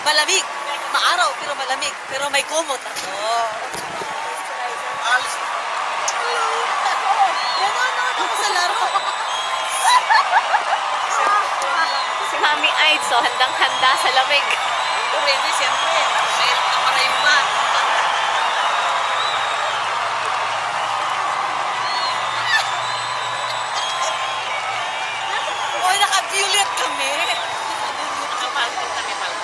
Malamig. Maaraw, pero malamig. Pero may kumot ako. Alis. Nanonood ako sa laro. Si Mami Aids, so handang-handa sa lamig. Ready, siyempre. May kaparayuma. Oy, naka-violet kami. Nakapalpot kami pala.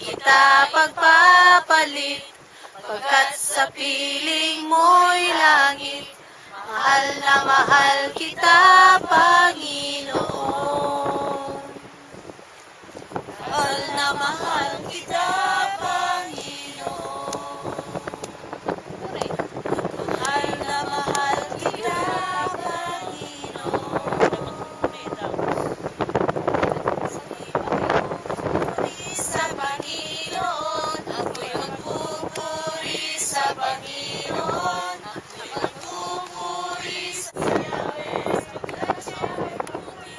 kita pagpapalit, pagkat sa piling mo'y langit. Mahal na mahal kita, Panginoon. Mahal na mahal kita, Panginoon. Mahal na mahal kita, Panginoon. Sa Panginoon, ako'y magpupuri sa Panginoon. Ako'y magpupuri sa Yahweh, sapagkat siya ay puti.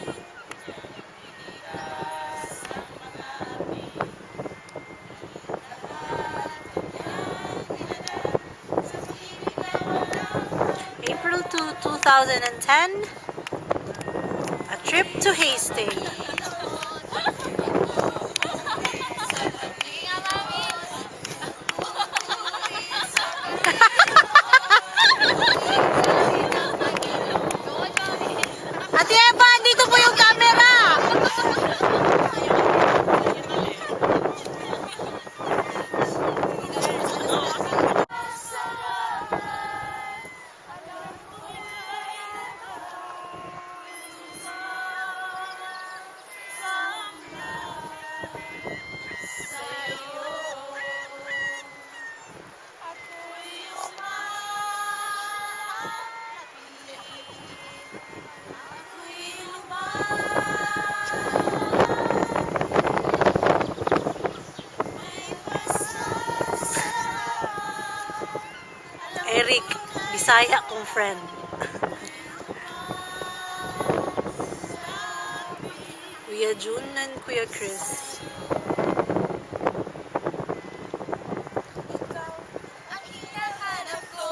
Nililigtas ang mga api. Lahat kanyang ginagawa sa pag-ibig na walang April 2, 2010, a trip to Hastings. Ate Eva, dito po yung camera! Eric, Bisaya kong friend. Kuya Jun and Kuya Chris. ang hinahanap ko.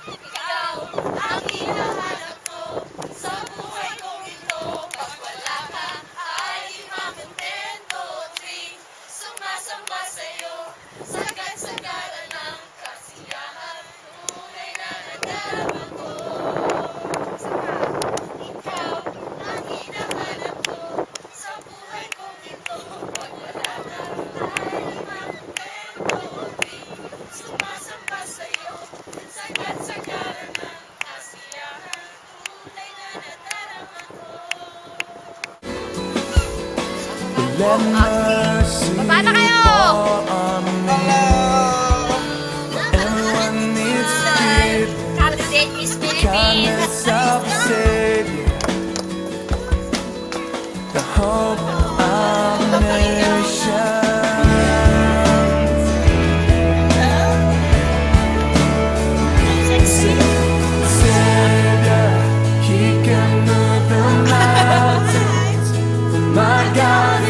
Ikaw ang hinahanap ko sa buhay kong ito. Pag wala ka ay di makontento. Tuwing sumasamba sa'yo, sagad-sagaran ng kasiyahan. Tunay na nadarama ko. Ikaw ang hinahanap ko sa buhay kong ito. Pag wala ka ay di makontento. Tuwing sumasamba sa'yo, sagad-sagaran ng kasiyahan. Tunay na nadarama ko. Let mercy Baba na kayo! fall on me. Everyone needs to give Candidate is kindness of the Savior, the hope of nations. Savior, He can move the mountains. My God